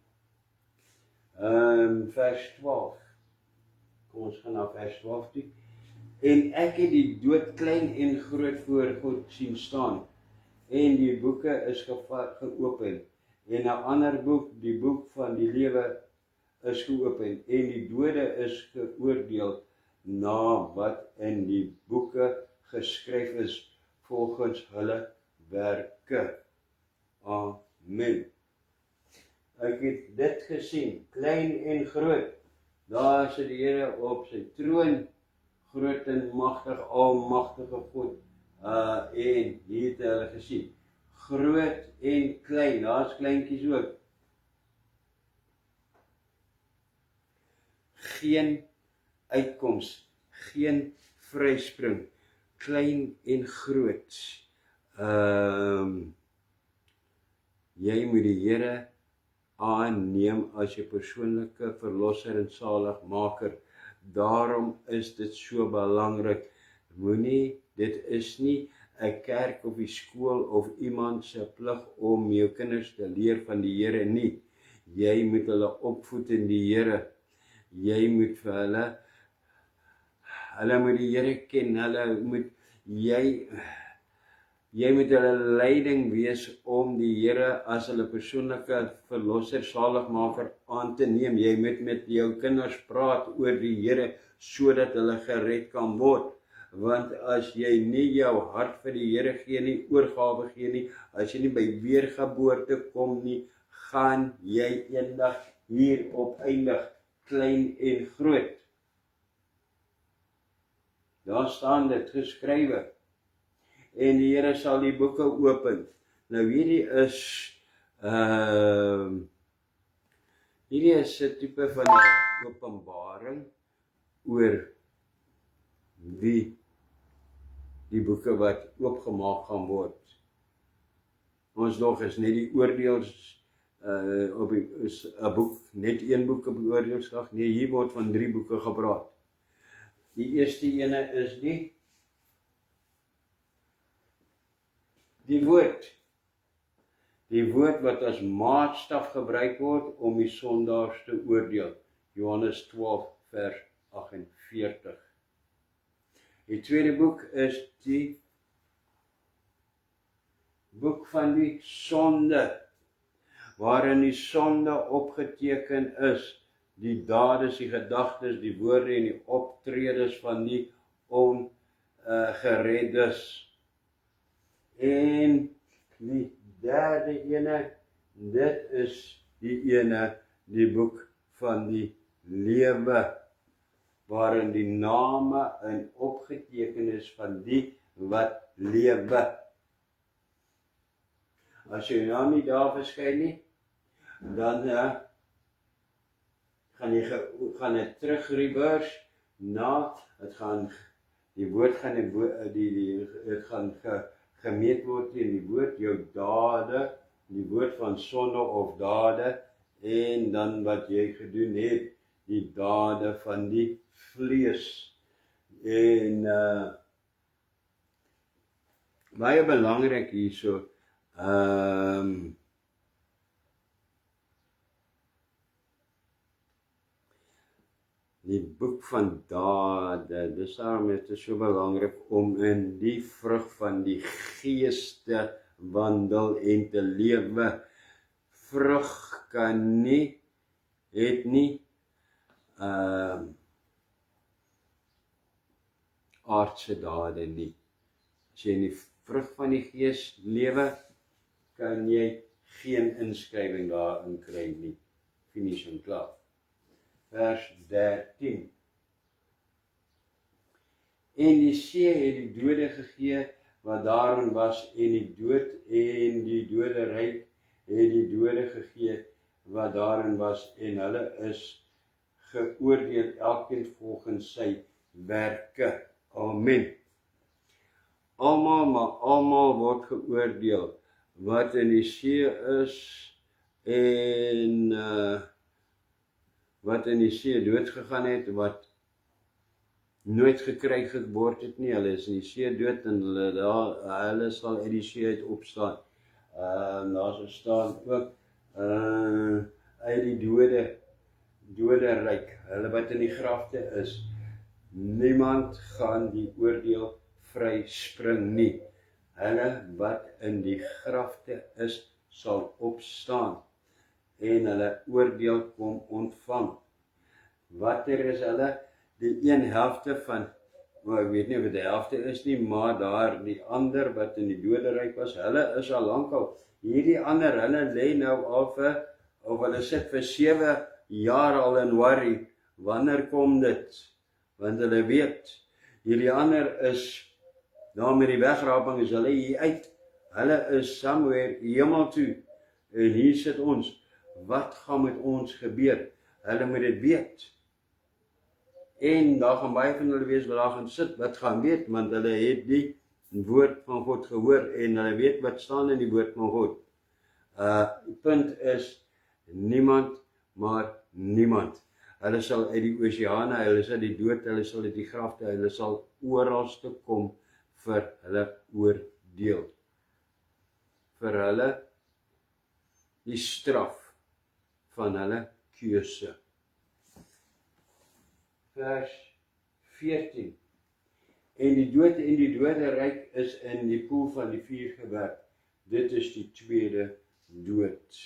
Vers 12. Kom ons gaan na vers 12 toe. En ek het die dood klein en groot voor God sien staan. En die boeke is geopen. En 'n ander boek, die boek van die lewe, is geopen. En die dode is geoordeel na wat in die boeke geskryf is volgens hulle werke. Amen. Ek het dit gesien, klein en groot. Daar sit die Here op sy troon, groot en magtig, almagtige God. En hier het hulle gesien, groot en klein, daar's kleintjies ook. Geen uitkoms, geen vryspring, klein en groot. Jy moet die Here aanneem as jou persoonlike verlosser en saligmaker. Daarom is dit so belangrik. Dit is nie 'n kerk of die skool of iemand se plig om jou kinders te leer van die Here nie. Jy moet hulle opvoed in die Here. Jy moet vir hulle moet die Here ken. Jy moet hulle leiding wees om die Here as hulle persoonlike verlosser, saligmaker aan te neem. Jy moet met jou kinders praat oor die Here sodat hulle gered kan word. Want as jy nie jou hart vir die Here gee nie, oorgawe gee nie, as jy nie by weergeboorte kom nie, gaan jy eendag hier opeindig, klein en groot. Daar staan dit geskrywe. En die Here sal die boeke open. Nou hierdie is 'n tipe van 'n openbaring oor die boeke wat oopgemaak gaan word. Ons nog is net die oordeels is 'n boek, net een boek op die oordeelsdag. Nee, hier word van 3 boeke gepraat. Die eerste ene is die woord. Die woord wat as maatstaf gebruik word om die sondaars te oordeel. Johannes 12 vers 48. Die tweede boek is die boek van die sonde, waarin die sonde opgeteken is, die dade, die gedagtes, die woorde en die optredes van die ongereddes. En die derde ene, dit is die boek van die lewe, waarin die name in opgeteken is van die wat lewe. As jy nou nie daar verskyn nie, dan gaan dit terug reverse na, die woord gaan dit gaan gemeet word in die woord, jou dade, die woord van sonde of dade, en dan wat jy gedoen het, die dade van die vlees. En baie belangrik hierso, die boek van dade, dis daarom is dit so belangrik om in die vrug van die gees te wandel en te lewe. Vrug het nie aardse dade nie. As jy in die vrug van die gees lewe, kan jy geen inskrywing daarin kry nie. Finish en klaar. Vers 13. En die see het die dode gegee wat daarin was, en die dood en die doderyk het die dode gegee wat daarin was, en hulle is geoordeel elkeen volgens sy werke. Amen. Almal word geoordeel wat in die see is en wat in die see dood gegaan het, wat nooit gekry geword het nie, hulle is in die see dood en hulle sal uit die see uit opstaan. Daar staan ook uit die doderyk, hulle wat in die grafte is. Niemand gaan die oordeel vryspring nie. Hulle wat in die grafte is, sal opstaan en hulle oordeel kom ontvang. Watter is hulle? Die een helfte van, ek weet nie of dit die helfte is nie, maar daar die ander wat in die doderyk was, hulle is al lankal. Hierdie ander, hulle lê nou of hulle sit vir 7 jaar al in worry, wanneer kom dit? Want hulle weet, hierdie ander is daar met die wegraping is hulle hier uit. Hulle is somewhere hemel toe. En hier sit ons. Wat gaan met ons gebeur? Hulle moet dit weet. En daar gaan baie van hulle wees wat daar gaan sit, wat gaan weet, want hulle het die woord van God gehoor en hulle weet wat staan in die woord van God. Punt is, niemand, maar niemand. Hulle sal uit die oseane, hulle sal die dood, hulle sal uit die grafte, hulle sal oralste kom vir hulle oordeel. Vir hulle die straf van hulle keuse. Vers 14. En die dood en die doderyk is in die poel van die vuur gewerp. Dit is die tweede dood.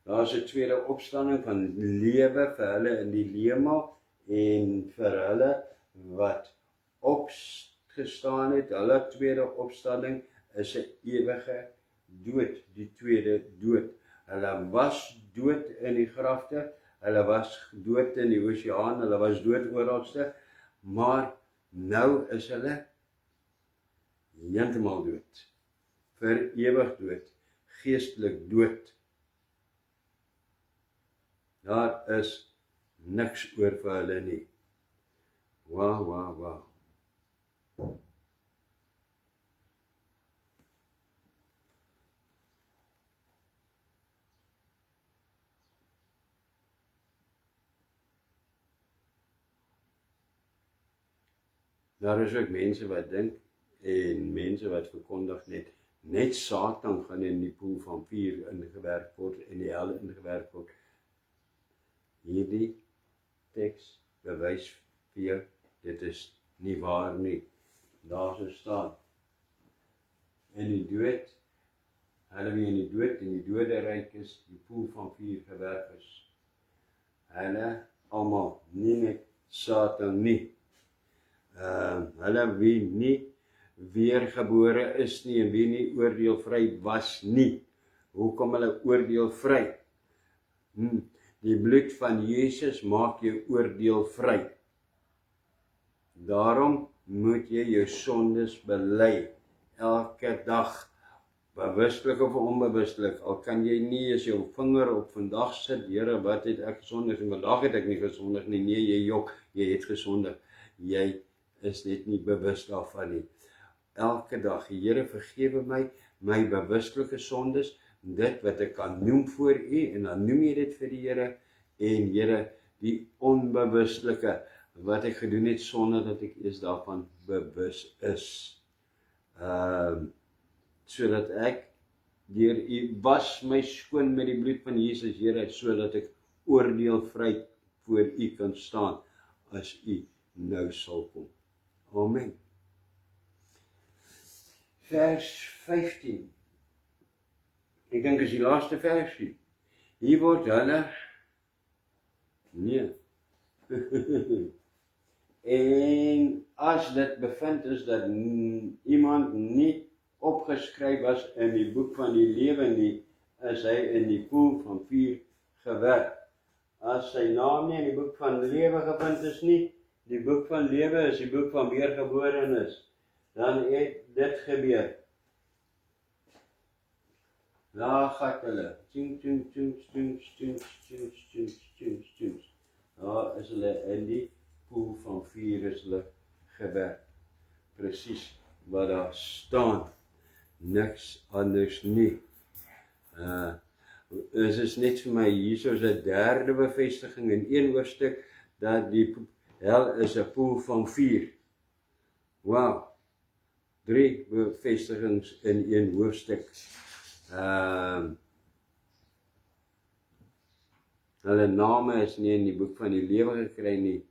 Daar is 'n tweede opstanding van lewe vir hulle in die lema en vir hulle wat opgestaan het. Hulle tweede opstanding is 'n ewige dood, die tweede dood. Hulle was dood in die grafte, hulle was dood in die oseaan, hulle was dood oralste, maar nou is hulle heeltemal dood, vir ewig dood, geestelik dood. Daar is niks oor vir hulle nie. Wow. Daar is ook mense wat dink en mense wat verkondig net Satan gaan in die poel van vuur ingewerk word en die hel ingewerk word. Hierdie teks bewys vir jou, dit is nie waar nie. Daar so staan. In die dood, hulle wie in die dood en die doderyk is, die poel van vuur gewerk is. Hulle almal, nie net Satan nie. Hulle wie nie weergebore is nie en wie nie oordeelvry was nie. Hoekom hulle oordeelvry? Die bloed van Jesus maak jou oordeelvry. Daarom moet jy jou sondes bely elke dag, bewustelik of onbewustelik. Al kan jy nie as jou vinger op vandag sit, Here, wat het ek gesondig? En vandag het ek nie gesondig nie. Nee, jy jok, jy het gesondig. Jy is net nie bewus daarvan nie. Elke dag, Here, vergewe my bewustelike sondes, dit wat ek kan noem voor U, en dan noem jy dit vir die Here, en Here, die onbewustelike, wat ek gedoen het, sonder dat ek eers daarvan bewus is. Sodat ek, deur U was my skoon met die bloed van Jesus, Here, sodat ek oordeelvry voor U kan staan, as U nou sal kom. Amen. Vers 15. Ek dink is die laaste versie. Hier word hulle, nee, en as dit bevind is dat iemand nie opgeskryf was in die boek van die lewe nie, is hy in die poel van vuur gewerp. As sy naam nie in die boek van lewe gevind is nie, die boek van lewe is die boek van weergeborenes, dan het dit gebeur. Daar gaat hulle, daar is hulle in die poel van vuur is hulle gewerp. Presies wat daar staan, niks anders nie. Dit is net vir my, hier is 'n derde bevestiging in een hoofstuk, dat die hel is 'n poel van vuur. Wow, 3 bevestigings in een hoofstuk. Hulle name is nie in die boek van die lewe gekry nie.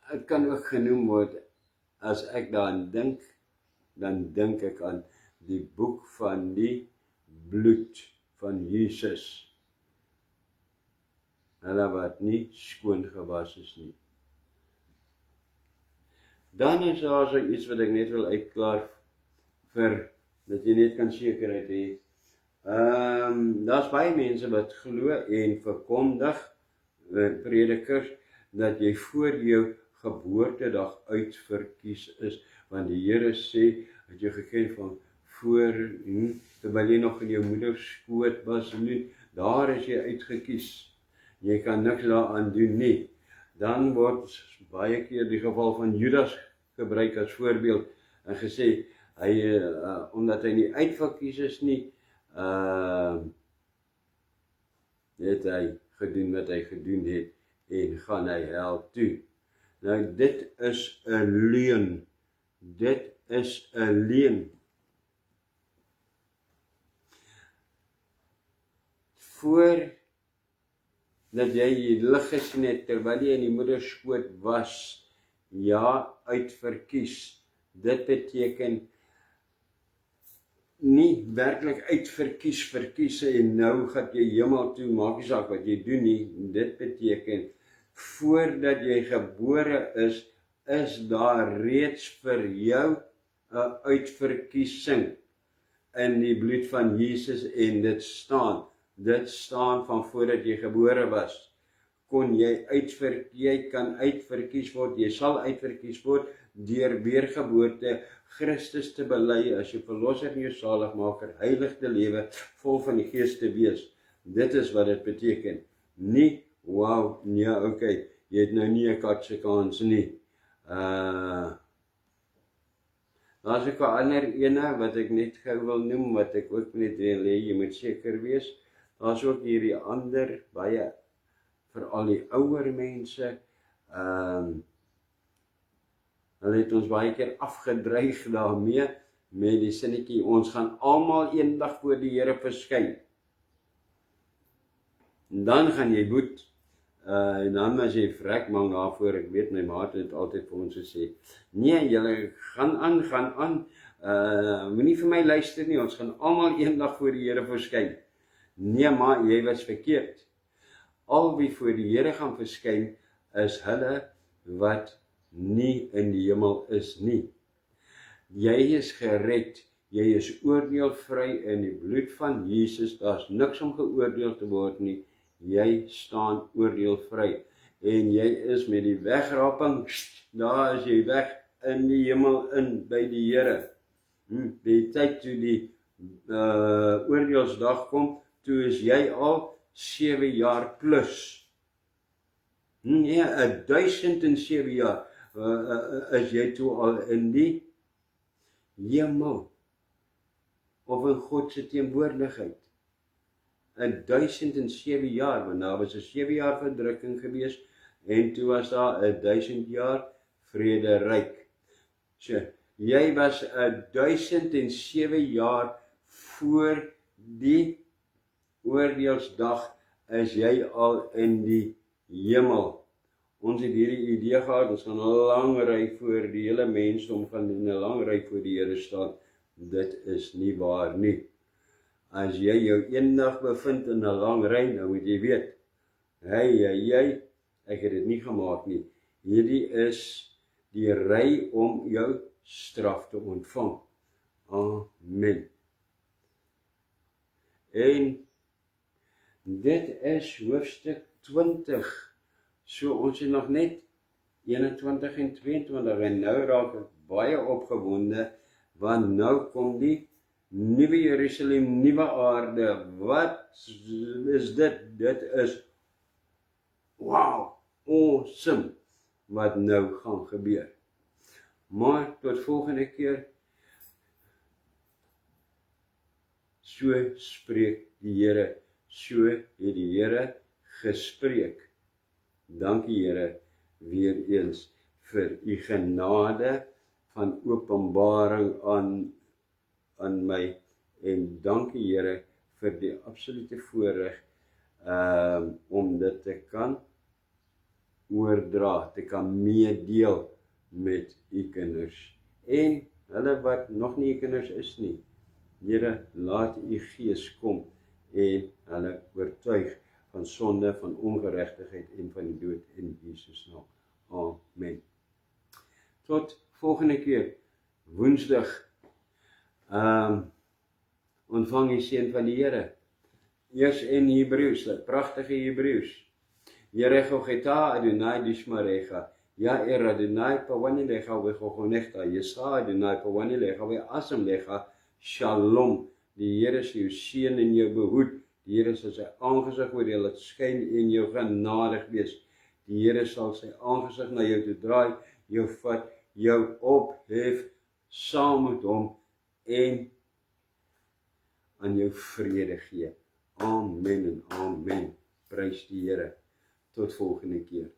Het kan ook genoem word, as ek daaraan dink, dan dink ek aan die boek van die bloed van Jesus. Hulle wat nie skoon gewas is nie. Dan is daar so iets wat ek net wil uitklaar vir, dat jy net kan sekerheid hê. Daar's baie mense wat glo en verkondig, predikers, dat jy voor jou geboortedag uitverkies is, want die Here sê, het jy geken van voor, terwyl jy nog in jou moeder skoot was, daar is jy uitgekies. Jy kan niks daaraan doen nie. Dan word baie keer die geval van Judas gebruik as voorbeeld en gesê, hy, omdat hy nie uitverkies is nie, het hy gedoen wat hy gedoen het en gaan hy hel toe. Nou dit is 'n leuen. Dit is 'n leuen. Voor dat jy die lig gesien het terwyl jy in die moederskoot was, ja, uitverkies. Dit beteken nie werklik verkies en nou gaan jy hemel toe, maak nie saak wat jy doen nie. Dit beteken, voordat jy gebore is daar reeds vir jou 'n uitverkiesing in die bloed van Jesus en dit staan van voordat jy gebore was. Jy kan uitverkies word, jy sal uitverkies word deur weergeboorte, Christus te bely as jou verlosser en jou saligmaker, heilig te lewe, vol van die Gees te wees. Dit is wat dit beteken. Nie, wow, nee, okay, jy het nou nie 'n katse kans nie. Daar's ook 'n ander ene wat ek net gou wil noem, wat ek ook net wil hê jy moet seker wees. Daar's ook hierdie ander, baie, veral die ouer mense, hulle het ons baie keer afgedreig daarmee, met die sinnetjie, ons gaan almal eendag voor die Here verskyn. En dan gaan jy boet, en dan as jy vrek man daarvoor, ek weet my maat het altyd vir ons gesê, nee, julle gaan aan, moenie vir my luister nie, ons gaan almal eendag voor die Here verskyn. Nee, maar jy was verkeerd. Al wie voor die Here gaan verskyn, is hulle wat nie in die hemel is nie. Jy is gered, jy is oordeelvry in die bloed van Jesus, daar's niks om geoordeel te word nie, jy staan oordeelvry, en jy is met die wegraping, daar is jy weg in die hemel in, by die Here. Die tyd toe die oordeelsdag kom, toe is jy al 7 jaar plus. Nee, 1007 jaar is jy toe al in die hemel, of in God se teenwoordigheid. 1007 jaar, want daar was 'n 7 jaar verdrukking gewees, en toe was daar 1000 jaar vrederyk. So, jy was 1007 jaar voor die oordeelsdag, is jy al in die hemel. Ons het hierdie idee gehad, ons gaan 'n lang ry voor die hele mensdom gaan in 'n lang ry voor die Here staan. Dit is nie waar nie. As jy jou eendag bevind in 'n lang ry, nou moet jy weet, hey, ek het dit nie gemaak nie. Hierdie is die ry om jou straf te ontvang. Amen. En dit is hoofstuk 20. So ons is nog net 21 en 22 en nou raak ek baie opgewonde, want nou kom die nuwe Jerusalem, nuwe aarde. Wat is dit? Dit is wow, awesome wat nou gaan gebeur. Maar tot volgende keer, so spreek die Here, so het die Here gespreek. Dankie Here weer eens vir u genade van openbaring aan my, en dankie Here vir die absolute voorreg om dit te kan oordra, te kan meedeel met u kinders en hulle wat nog nie u kinders is nie. Here, laat u Gees kom en hulle oortuig van sonde, van ongeregtigheid en van die dood in Jesus naam. Amen. Tot volgende keer, woensdag, ontvang die seën van die Here. Eers in Hebreëus, pragtige Hebreëus. Yerecho Adonai Dishmarecha, Ya Adonai pawani lecha vechochonechta, Yesa Adonai pawani lecha ve'asam lecha, Shalom. Die Here sal jou seën en jou behoed. Die Here sal sy aangesig oor jou laat skyn en jou genadig wees. Die Here sal sy aangesig na jou toe draai, jou vat, jou ophef saam met hom en aan jou vrede gee. Amen en amen. Prys die Here. Tot volgende keer.